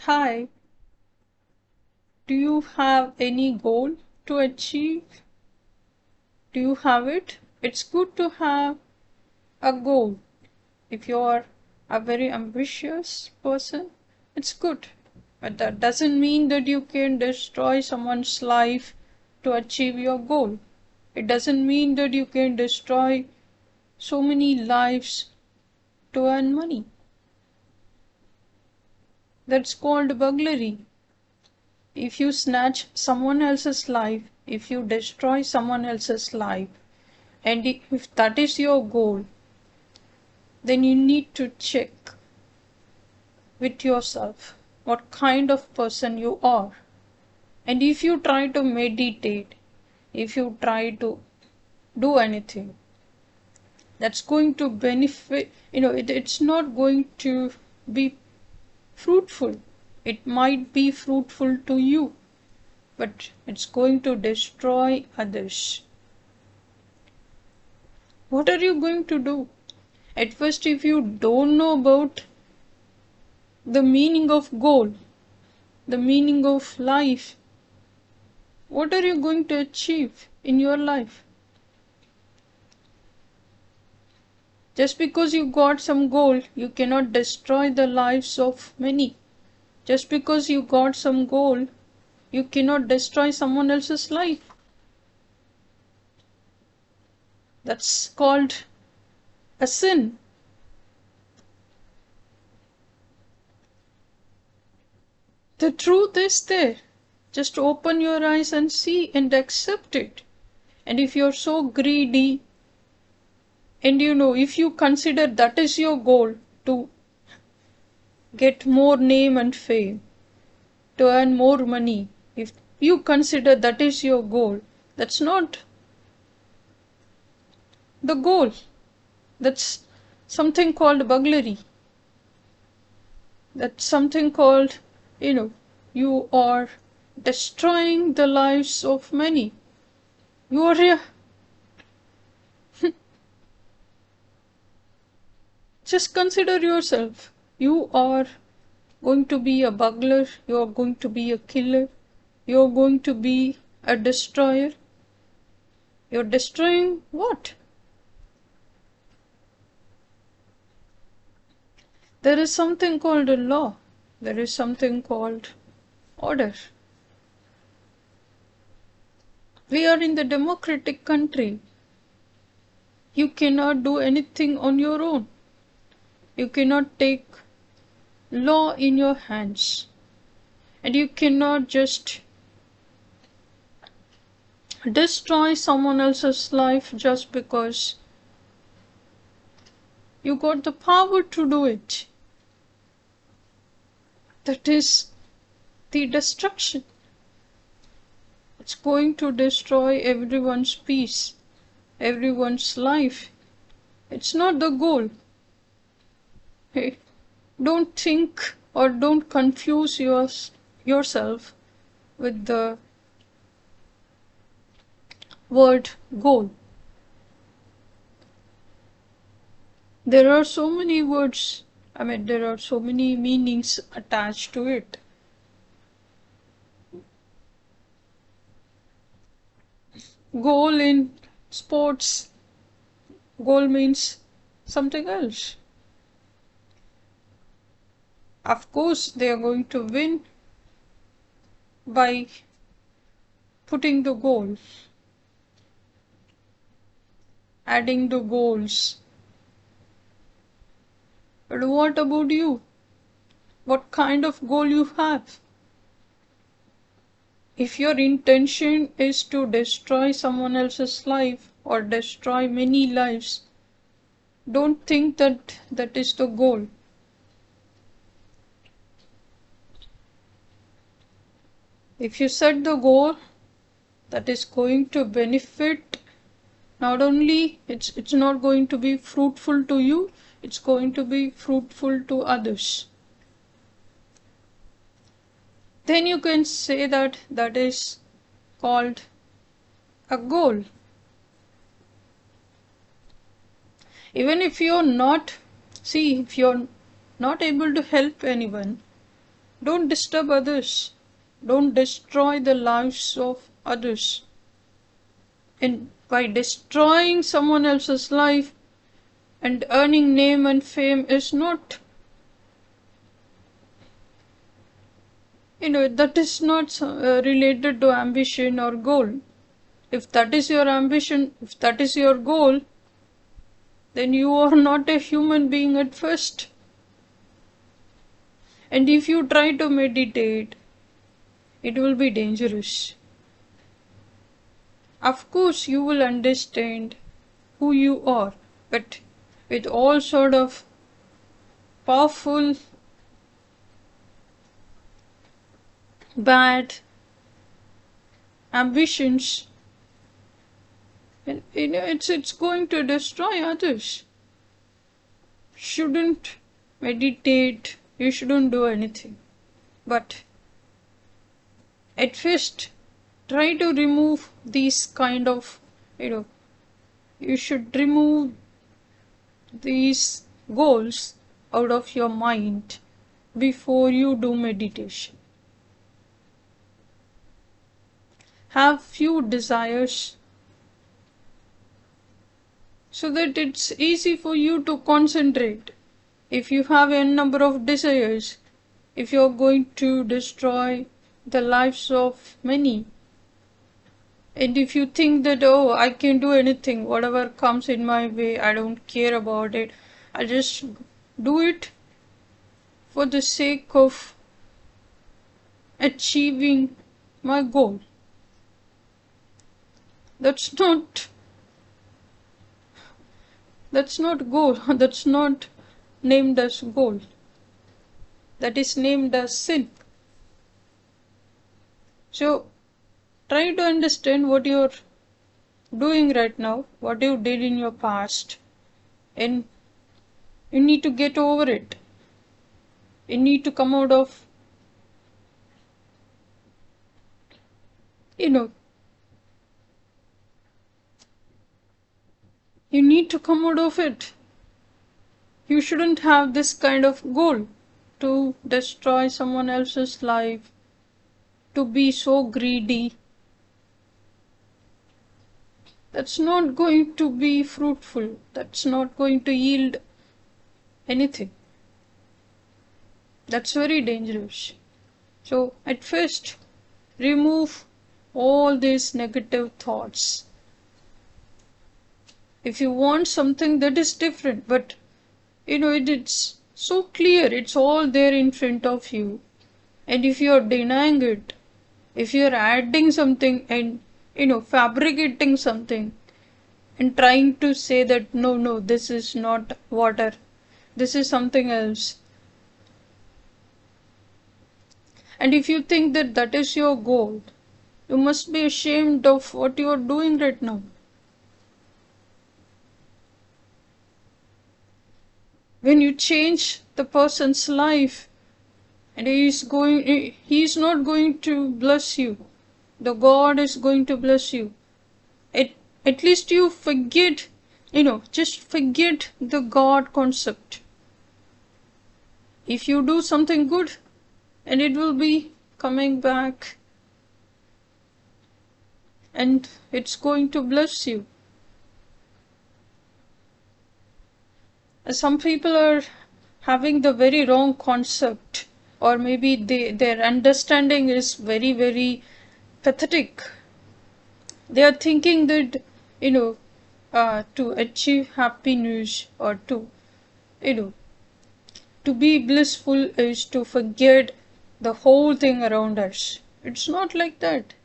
Hi, do you have any goal to achieve? Do you have it? It's good to have a goal. If you are a very ambitious person, it's good. But that doesn't mean that you can destroy someone's life to achieve your goal. It doesn't mean that you can destroy so many lives to earn money. That's called burglary. If you snatch someone else's life, if you destroy someone else's life, and if that is your goal, then you need to check with yourself what kind of person you are. And if you try to meditate, if you try to do anything, that's going to benefit, it's not going to be fruitful. It might be fruitful to you, but it's going to destroy others. What are you going to do? At first, if you don't know about the meaning of goal, the meaning of life, what are you going to achieve in your life? Just because you got some goal, you cannot destroy the lives of many. Just because you got some goal, you cannot destroy someone else's life. That's called a sin. The truth is there. Just open your eyes and see and accept it. And if you're so greedy, and if you consider that is your goal, to get more name and fame, to earn more money, if you consider that is your goal, that's not the goal. That's something called burglary. That's something called, you are destroying the lives of many. You are here. Just consider yourself. You are going to be a burglar, you are going to be a killer, you are going to be a destroyer. You're destroying what? There is something called a law. There is something called order. We are in the democratic country. You cannot do anything on your own. You cannot take law in your hands. And you cannot just destroy someone else's life just because you got the power to do it. That is the destruction. It's going to destroy everyone's peace, everyone's life. It's not the goal. Hey, don't think or don't confuse yourself with the word goal. There are so many words, there are so many meanings attached to it. Goal in sports, goal means something else. Of course, they are going to win by putting the goal, adding the goals. But what about you? What kind of goal you have? If your intention is to destroy someone else's life or destroy many lives, don't think that that is the goal. If you set the goal that is going to benefit, not only it's not going to be fruitful to you, it's going to be fruitful to others, then you can say that that is called a goal. Even if you're not able to help anyone, Don't disturb others. Don't destroy the lives of others. And by destroying someone else's life and earning name and fame is not, that is not related to ambition or goal. If that is your ambition, if that is your goal, then you are not a human being at first. And if you try to meditate, it will be dangerous. Of course, you will understand who you are, but with all sort of powerful, bad ambitions, and it's going to destroy others. Shouldn't meditate, you shouldn't do anything. But at first, try to remove these kind of, you should remove these goals out of your mind before you do meditation. Have few desires so that it's easy for you to concentrate. If you have a number of desires, if you're going to destroy the lives of many, and if you think that, oh, I can do anything, whatever comes in my way, I don't care about it, I just do it for the sake of achieving my goal. That's not goal. That's not named as goal. That is named as sin. So try to understand what you're doing right now, what you did in your past, and you need to get over it. You need to come out of, you need to come out of it. You shouldn't have this kind of goal to destroy someone else's life, to be so greedy. That's not going to be fruitful. That's not going to yield anything. That's very dangerous. So at first, remove all these negative thoughts. If you want something that is different, but it's so clear, it's all there in front of you, and if you're denying it, if you're adding something and fabricating something and trying to say that no, this is not water, this is something else, and if you think that that is your goal, you must be ashamed of what you are doing right now. When you change the person's life, and he's not going to bless you, the God is going to bless you. At least you forget, just forget the God concept. If you do something good, and it will be coming back, and it's going to bless you. Some people are having the very wrong concept, or maybe their understanding is very, very pathetic. They are thinking that, to achieve happiness, or to be blissful is to forget the whole thing around us. It's not like that.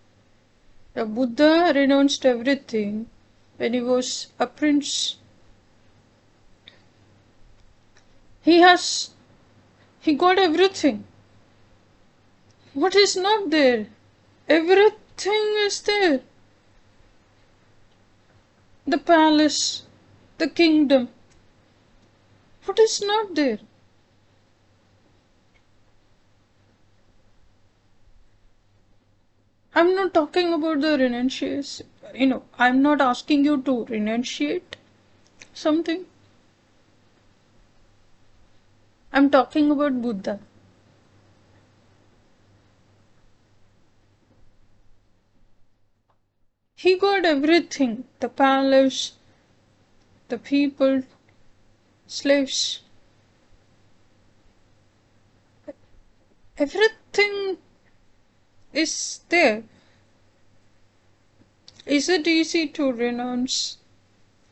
The Buddha renounced everything when he was a prince. He got everything. What is not there? Everything is there. The palace, the kingdom. What is not there? I'm not talking about the renunciation. I'm not asking you to renunciate something. I'm talking about Buddha. He got everything, the palace, the people, slaves, everything is there. Is it easy to renounce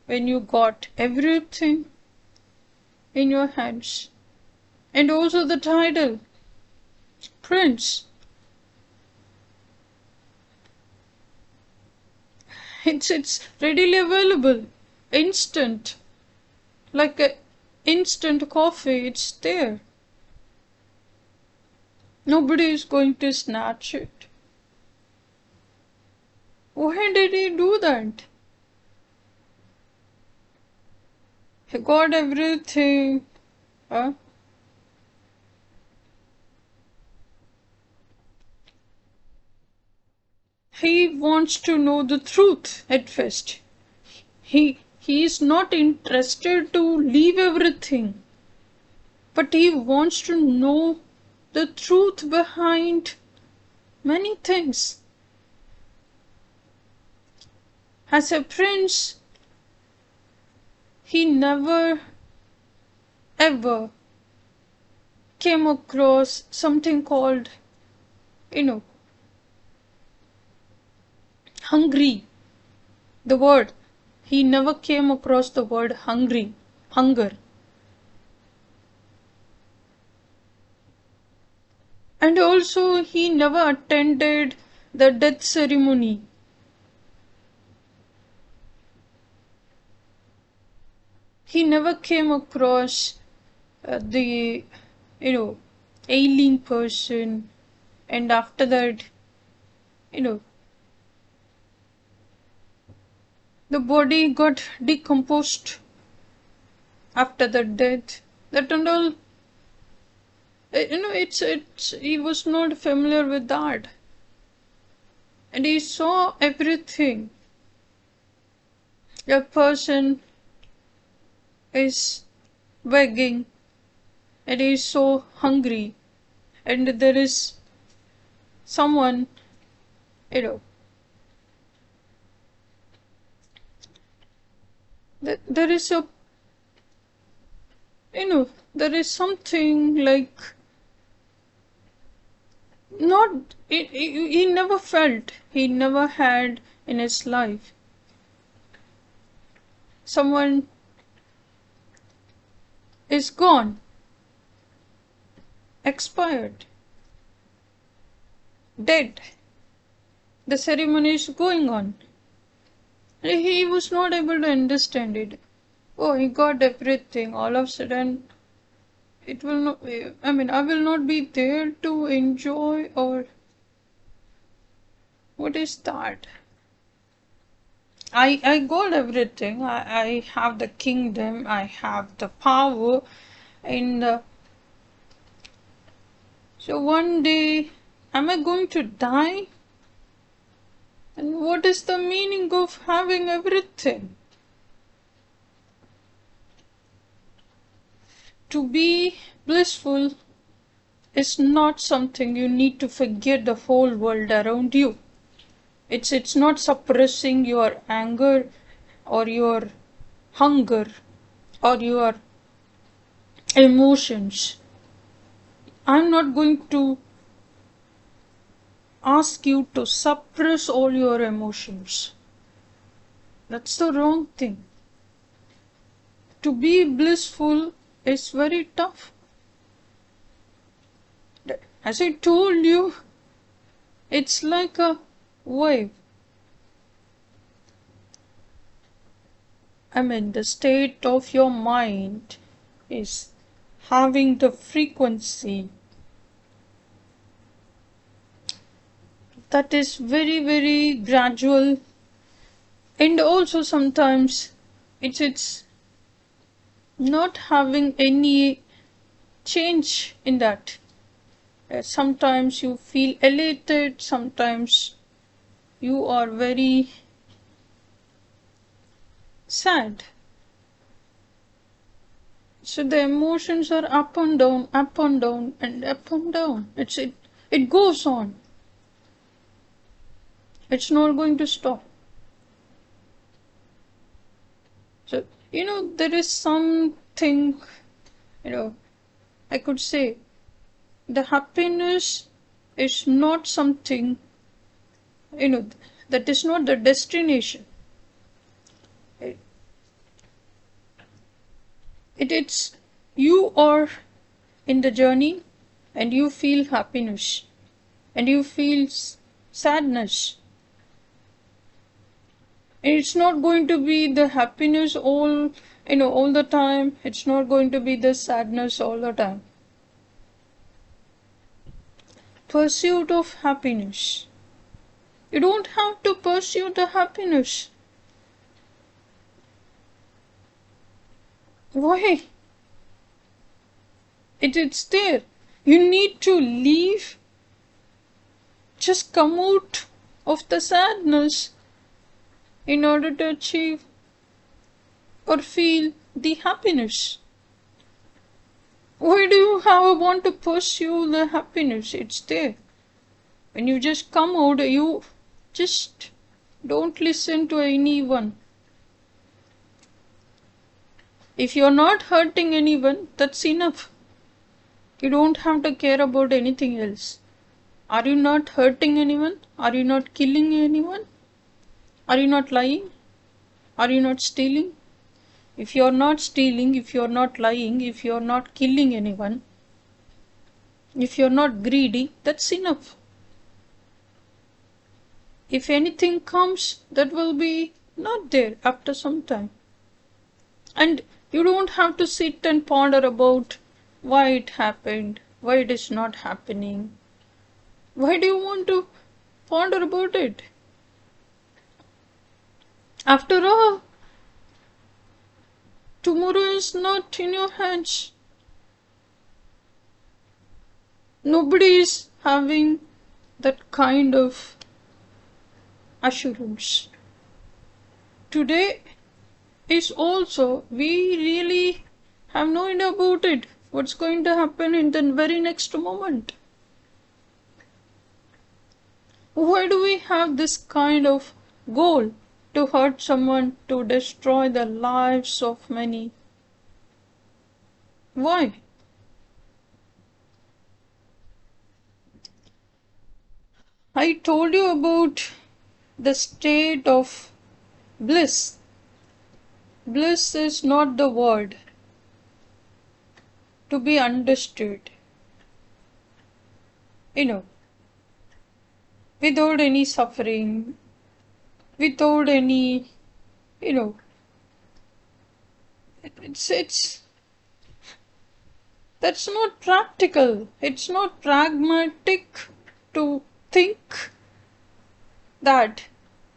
when you got everything in your hands? And also the title, Prince. It's readily available, instant, like a instant coffee, it's there. Nobody is going to snatch it. Why did he do that? He got everything. Huh? He wants to know the truth at first. He is not interested to leave everything, but he wants to know the truth behind many things. As a prince, he never ever came across something called, you know, hungry. The word. He never came across the word hungry, hunger. And also, he never attended the death ceremony. He never came across the, ailing person, and after that, the body got decomposed after the death. That and all. He was not familiar with that. And he saw everything. A person is begging and he is so hungry, and there is someone, there is a, there is something like, not, he never felt, he never had in his life. Someone is gone, expired, dead. The ceremony is going on. He was not able to understand it. Oh, he got everything. All of a sudden, it will not, I will not be there to enjoy, or what is that? I got everything. I have the kingdom, I have the power, and so one day, am I going to die? And what is the meaning of having everything? To be blissful is not something you need to forget the whole world around you. It's not suppressing your anger or your hunger or your emotions. I'm not going to ask you to suppress all your emotions. That's the wrong thing. To be blissful is very tough. As I told you, it's like a wave. The state of your mind is having the frequency that is very, very gradual, and also sometimes it's not having any change in that. Sometimes you feel elated, sometimes you are very sad. So the emotions are up and down, up and down, and up and down. It goes on. It's not going to stop. So, there is something, you know, I could say the happiness is not something, you know, that is not the destination. It, it's you are in the journey and you feel happiness and you feel sadness. And it's not going to be the happiness all the time. It's not going to be the sadness all the time. Pursuit of happiness. You don't have to pursue the happiness. Why? It's there. You need to leave. Just come out of the sadness in order to achieve or feel the happiness. Why do you want to pursue the happiness? It's there. When you just come out, you just don't listen to anyone. If you're not hurting anyone, that's enough. You don't have to care about anything else. Are you not hurting anyone? Are you not killing anyone? Are you not lying? Are you not stealing? If you're not stealing, if you're not lying, if you're not killing anyone, if you're not greedy, that's enough. If anything comes, that will be not there after some time. And you don't have to sit and ponder about why it happened, why it is not happening. Why do you want to ponder about it? After all, tomorrow is not in your hands. Nobody is having that kind of assurance. Today is also, we really have no idea about it. What's going to happen in the very next moment? Why do we have this kind of goal to hurt someone, to destroy the lives of many? Why? I told you about the state of bliss. Bliss is not the word to be understood. Without any suffering, without any, it's that's not practical. It's not pragmatic to think that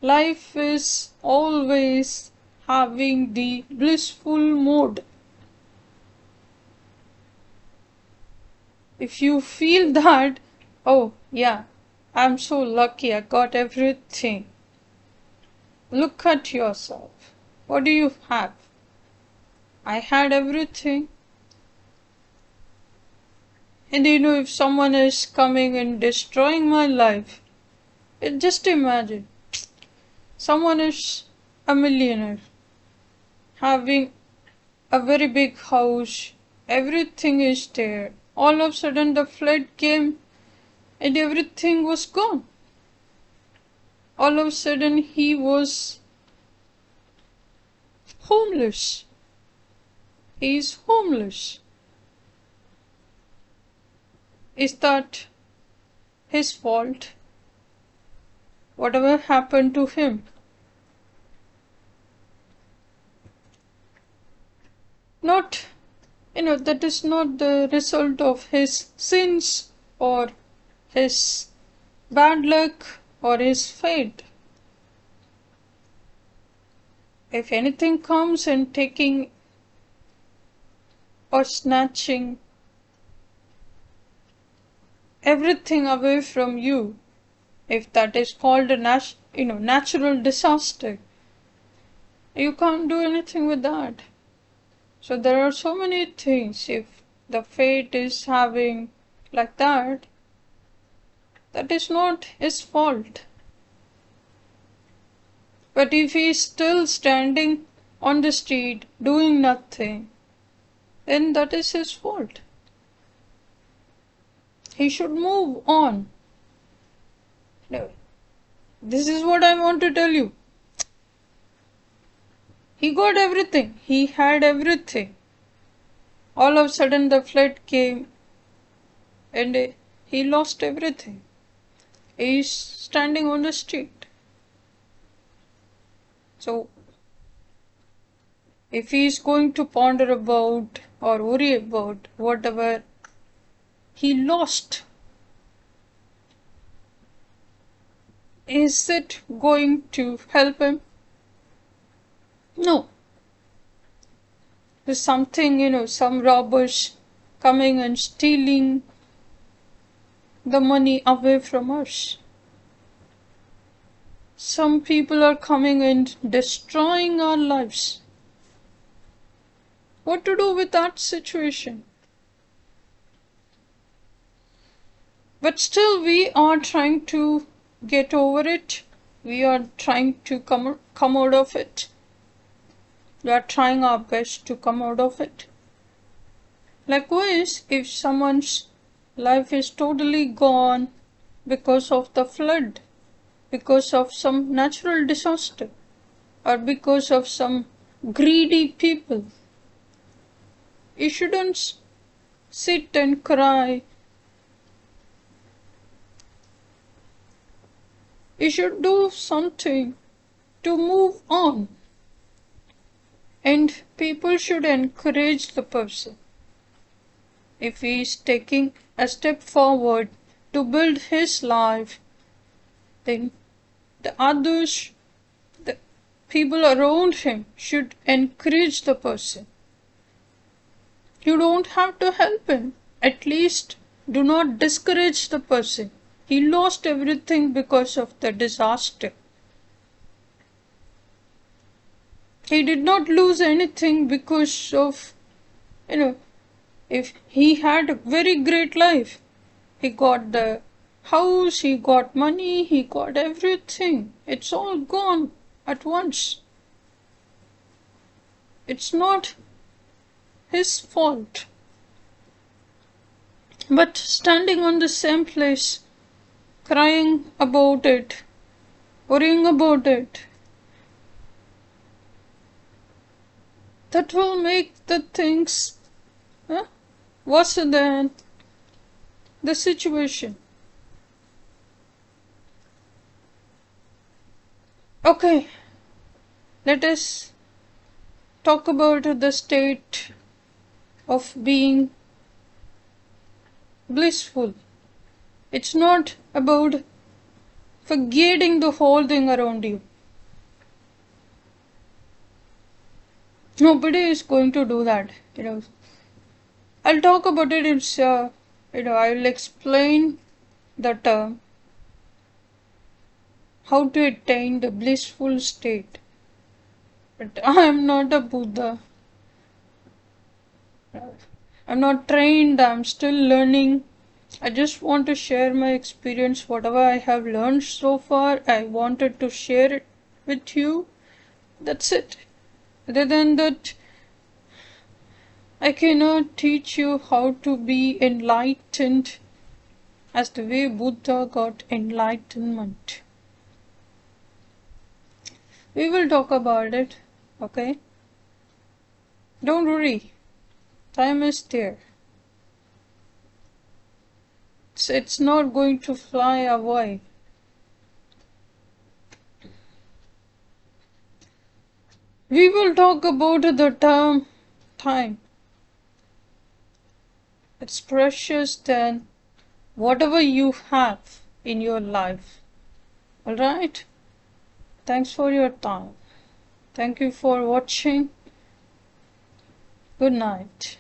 life is always having the blissful mode. If you feel that, oh yeah, I'm so lucky, I got everything. Look at yourself. What do you have? I had everything. And if someone is coming and destroying my life, just imagine. Someone is a millionaire, having a very big house, everything is there. All of a sudden the flood came and everything was gone. All of a sudden he was homeless. He is homeless. Is that his fault? Whatever happened to him? Not, that is not the result of his sins or his bad luck or his fate. If anything comes and taking or snatching everything away from you, if that is called a natural disaster, you can't do anything with that. So there are so many things. If the fate is having like that, that is not his fault. But if he is still standing on the street doing nothing, then that is his fault. He should move on. No. This is what I want to tell you. He got everything. He had everything. All of a sudden the flood came and he lost everything. He is standing on the street. So, if he is going to ponder about or worry about whatever he lost, is it going to help him? No. There's something, some robbers coming and stealing the money away from us. Some people are coming and destroying our lives. What to do with that situation? But still we are trying to get over it. We are trying to come out of it. We are trying our best to come out of it. Likewise, if someone's life is totally gone because of the flood, because of some natural disaster, or because of some greedy people, you shouldn't sit and cry. You should do something to move on. And people should encourage the person. If he is taking a step forward to build his life, then the others, the people around him, should encourage the person. You don't have to help him. At least do not discourage the person. He lost everything because of the disaster. He did not lose anything because of, if he had a very great life. He got the house, he got money, he got everything. It's all gone at once. It's not his fault. But standing on the same place, crying about it, worrying about it, that will make the things worse than the situation. Okay, let us talk about the state of being blissful. It's not about forgetting the whole thing around you. Nobody is going to do that, I'll talk about it. It's, I'll explain the term, how to attain the blissful state. But I am not a Buddha. I'm not trained. I'm still learning. I just want to share my experience. Whatever I have learned so far, I wanted to share it with you. That's it. Other than that, I cannot teach you how to be enlightened as the way Buddha got enlightenment. We will talk about it, okay? Don't worry, time is there. It's not going to fly away. We will talk about the term time. It's precious than whatever you have in your life. Alright? Thanks for your time. Thank you for watching. Good night.